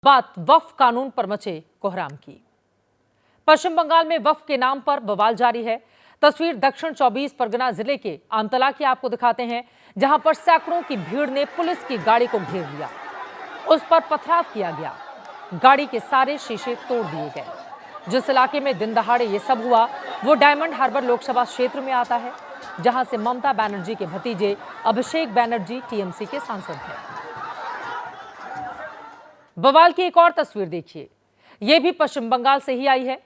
बात वक्फ कानून पर मचे कोहराम की। पश्चिम बंगाल में वक्फ के नाम पर बवाल जारी है। तस्वीर दक्षिण 24 परगना जिले के आमतला की आपको दिखाते हैं, जहां पर सैकड़ों की भीड़ ने पुलिस की गाड़ी को घेर लिया। उस पर पथराव किया गया, गाड़ी के सारे शीशे तोड़ दिए गए। जिस इलाके में दिन दहाड़े ये सब हुआ वो डायमंड हार्बर लोकसभा क्षेत्र में आता है, जहां से ममता बनर्जी के भतीजे अभिषेक बनर्जी टीएमसी के सांसद हैं। बवाल की एक और तस्वीर देखिए, यह भी पश्चिम बंगाल से ही आई है।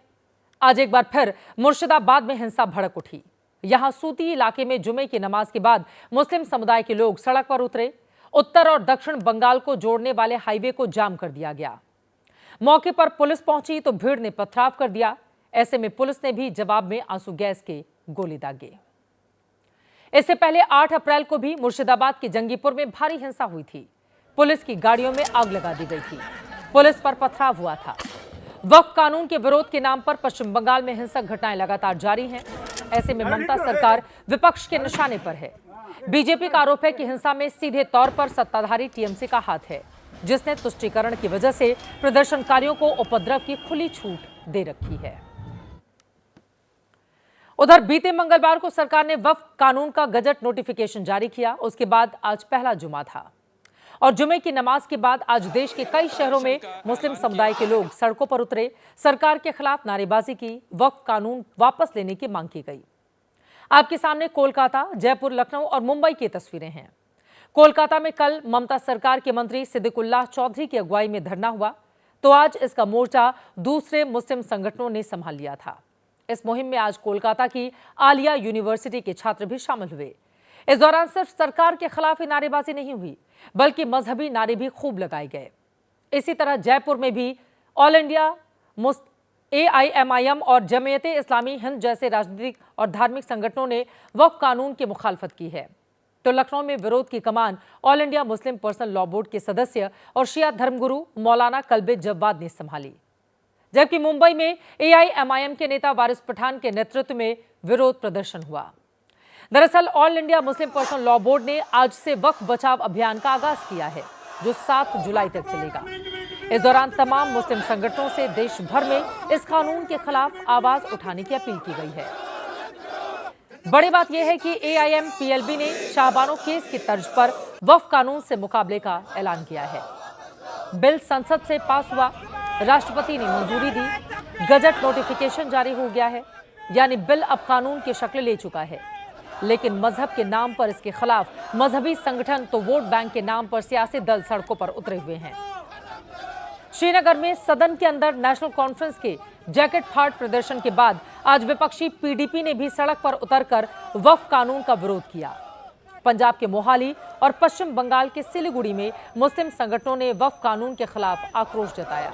आज एक बार फिर मुर्शिदाबाद में हिंसा भड़क उठी। यहां सूती इलाके में जुमे की नमाज के बाद मुस्लिम समुदाय के लोग सड़क पर उतरे। उत्तर और दक्षिण बंगाल को जोड़ने वाले हाईवे को जाम कर दिया गया। मौके पर पुलिस पहुंची तो भीड़ ने पथराव कर दिया। ऐसे में पुलिस ने भी जवाब में आंसू गैस के गोले दागे। इससे पहले 8 अप्रैल को भी मुर्शिदाबाद के जंगीपुर में भारी हिंसा हुई थी। पुलिस की गाड़ियों में आग लगा दी गई थी, पुलिस पर पथराव हुआ था। वक्फ कानून के विरोध के नाम पर पश्चिम बंगाल में हिंसक घटनाएं लगातार जारी हैं। ऐसे में ममता सरकार विपक्ष के निशाने पर है। बीजेपी का आरोप है कि हिंसा में सीधे तौर पर सत्ताधारी टीएमसी का हाथ है, जिसने तुष्टीकरण की वजह से प्रदर्शनकारियों को उपद्रव की खुली छूट दे रखी है। उधर बीते मंगलवार को सरकार ने वक्फ कानून का गजट नोटिफिकेशन जारी किया। उसके बाद आज पहला जुमा था और जुमे की नमाज के बाद आज देश के कई शहरों में मुस्लिम समुदाय के लोग सड़कों पर उतरे। सरकार के खिलाफ नारेबाजी की, वक्फ कानून वापस लेने की मांग की गई। आपके सामने कोलकाता, जयपुर, लखनऊ और मुंबई की तस्वीरें हैं। कोलकाता में कल ममता सरकार के मंत्री सिद्दीकुल्लाह चौधरी की अगुवाई में धरना हुआ, तो आज इसका मोर्चा दूसरे मुस्लिम संगठनों ने संभाल लिया था। इस मुहिम में आज कोलकाता की आलिया यूनिवर्सिटी के छात्र भी शामिल हुए। इस दौरान सिर्फ सरकार के खिलाफ ही नारेबाजी नहीं हुई, बल्कि मजहबी नारे भी खूब लगाए गए। इसी तरह जयपुर में भी ऑल इंडिया AIMIM और जमीयत इस्लामी हिंद जैसे राजनीतिक और धार्मिक संगठनों ने वक्फ कानून की मुखालफत की है। तो लखनऊ में विरोध की कमान all India Muslim personal law board के सदस्य और शिया धर्मगुरु मौलाना कल्बे जव्वाद ने संभाली। जबकि मुंबई में AIMIM के नेता वारिस पठान के नेतृत्व में विरोध प्रदर्शन हुआ। दरअसल all India Muslim personal law board ने आज से वक्फ बचाव अभियान का आगाज किया है, जो 7 जुलाई तक चलेगा। इस दौरान तमाम मुस्लिम संगठनों से देश भर में इस कानून के खिलाफ आवाज उठाने की अपील की गई है। बड़ी बात यह है कि AIMPLB ने शाहबानो केस की तर्ज पर वक्फ कानून से मुकाबले का ऐलान किया है। बिल संसद से पास हुआ, राष्ट्रपति ने मंजूरी दी, गजट नोटिफिकेशन जारी हो गया है, यानी बिल अब कानून की शक्ल ले चुका है। लेकिन मजहब के नाम पर इसके खिलाफ मजहबी संगठन तो वोट बैंक के नाम पर सियासी दल सड़कों पर उतरे हुए हैं। श्रीनगर में सदन के अंदर नेशनल कॉन्फ्रेंस के जैकेट फाड़ प्रदर्शन के बाद आज विपक्षी PDP ने भी सड़क पर उतरकर वक्फ कानून का विरोध किया। पंजाब के मोहाली और पश्चिम बंगाल के सिलीगुड़ी में मुस्लिम संगठनों ने वक्फ कानून के खिलाफ आक्रोश जताया।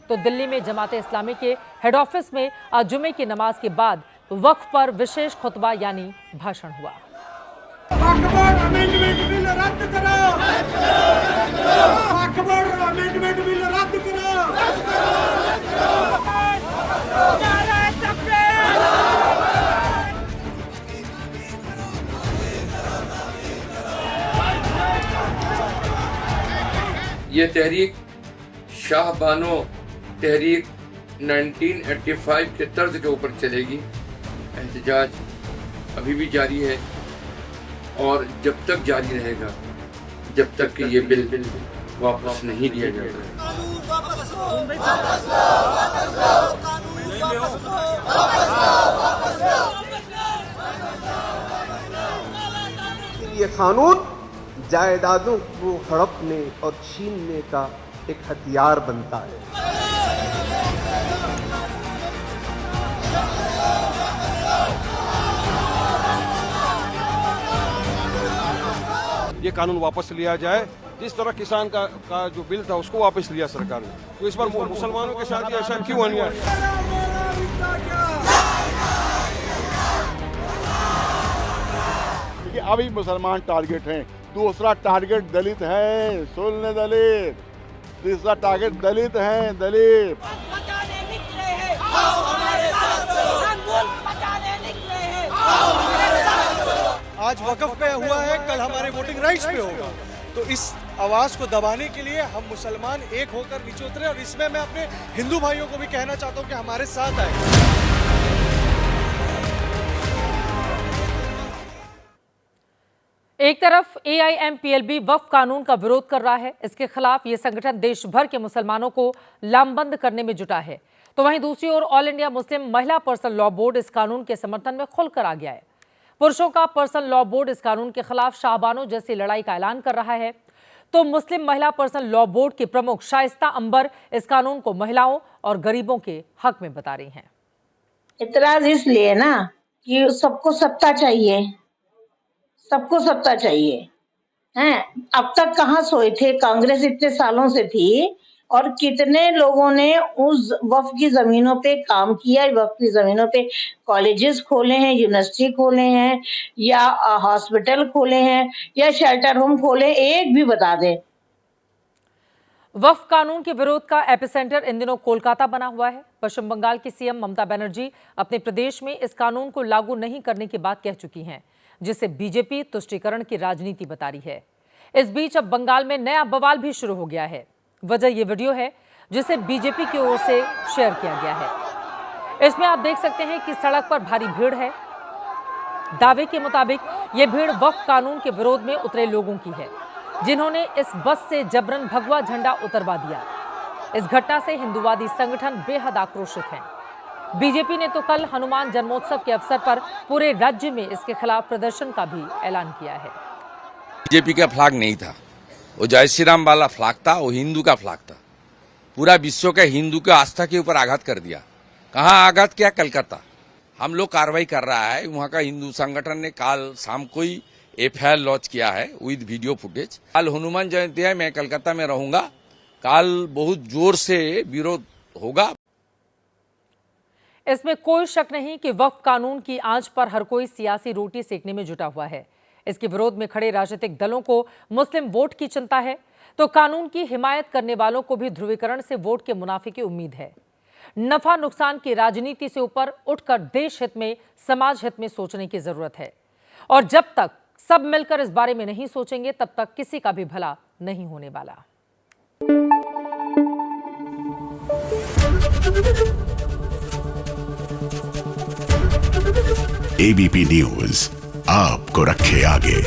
तो दिल्ली में जमाते इस्लामी के हेड ऑफिस में आज जुमे की नमाज के बाद वक्फ पर विशेष खुतबा यानी भाषण हुआ। ये तहरीक शाहबानो तहरीक 1985 के तर्ज के ऊपर चलेगी। एहतजाज अभी भी जारी है और जब तक जारी रहेगा जब तक कि ये बिल वापस नहीं लिया जाता। ये कानून जायदादों को हड़पने और छीनने का एक हथियार बनता है। ये कानून वापस लिया जाए। जिस तरह किसान का जो बिल था उसको वापस लिया सरकार ने, तो इस बार मुसलमानों के साथ ऐसा क्यों अन्याय? देखिए अभी मुसलमान टारगेट हैं, दूसरा टारगेट दलित है, सुन ले दलित, तीसरा टारगेट दलित है, दलित आज वक़्फ़ पे हुआ है, कल हमारे वोटिंग राइट्स पे होगा। तो इस आवाज़ को दबाने के लिए हम मुसलमान एक होकर नीचे उतरे। और इसमें मैं अपने हिंदू भाइयों को भी कहना चाहता हूं कि हमारे साथ आए। एक तरफ AIMPLB वक्फ कानून का विरोध कर रहा है। इसके खिलाफ ये संगठन देश भर के मुसलमानों को लामबंद करने में जुटा है, तो वहीं दूसरी ओर ऑल इंडिया मुस्लिम महिला पर्सनल लॉ बोर्ड इस कानून के समर्थन में खुलकर आ गया है। पुरुषों का पर्सनल लॉ बोर्ड इस कानून के खिलाफ शाहबानो जैसी लड़ाई का ऐलान कर रहा है, तो मुस्लिम महिला पर्सनल लॉ बोर्ड के प्रमुख शाइस्ता अंबर इस कानून को महिलाओं और गरीबों के हक में बता रही हैं। इतराज इसलिए ना कि सबको सत्ता चाहिए, सबको सत्ता चाहिए हैं। अब तक कहाँ सोए थे, कांग्रेस इतने सालों से थी और कितने लोगों ने उस वक्फ की जमीनों पे काम किया। वक्फ की जमीनों पे कॉलेजेस खोले हैं, यूनिवर्सिटी खोले हैं, या हॉस्पिटल खोले हैं, या शेल्टर होम खोले, एक भी बता दे। वक्फ कानून के विरोध का एपिसेंटर इन दिनों कोलकाता बना हुआ है। पश्चिम बंगाल की सीएम ममता बनर्जी अपने प्रदेश में इस कानून को लागू नहीं करने की बात कह चुकी हैं, जिसे बीजेपी तुष्टीकरण की राजनीति बता रही है। इस बीच अब बंगाल में नया बवाल भी शुरू हो गया है। वजह यह वीडियो है जिसे बीजेपी की ओर से शेयर किया गया है। इसमें आप देख सकते हैं कि सड़क पर भारी भीड़ है। दावे के मुताबिक यह भीड़ वक्फ कानून के विरोध में उतरे लोगों की है, जिन्होंने इस बस से जबरन भगवा झंडा उतरवा दिया। इस घटना से हिंदूवादी संगठन बेहद आक्रोशित हैं। बीजेपी ने तो कल हनुमान जन्मोत्सव के अवसर पर पूरे राज्य में इसके खिलाफ प्रदर्शन का भी ऐलान किया है। बीजेपी का फ्लैग नहीं था, वो जय श्री राम वाला फ्लैग था, वो हिंदू का फ्लैग था। पूरा विश्व के हिंदू के आस्था के ऊपर आघात कर दिया। कहाँ आघात किया? कलकत्ता। हम लोग कार्रवाई कर रहा है। वहाँ का हिंदू संगठन ने कल शाम को ही FIR लॉन्च किया है विद वीडियो फुटेज। कल हनुमान जयंती है, मैं कलकत्ता में रहूंगा। कल बहुत जोर से विरोध होगा। इसमें कोई शक नहीं कि वक्फ कानून की आंच पर हर कोई सियासी रोटी सेकने में जुटा हुआ है। इसके विरोध में खड़े राजनीतिक दलों को मुस्लिम वोट की चिंता है, तो कानून की हिमायत करने वालों को भी ध्रुवीकरण से वोट के मुनाफे की उम्मीद है। नफा नुकसान की राजनीति से ऊपर उठकर देश हित में, समाज हित में सोचने की जरूरत है। और जब तक सब मिलकर इस बारे में नहीं सोचेंगे, तब तक किसी का भी भला नहीं होने वाला। ABP न्यूज आपको रखे आगे।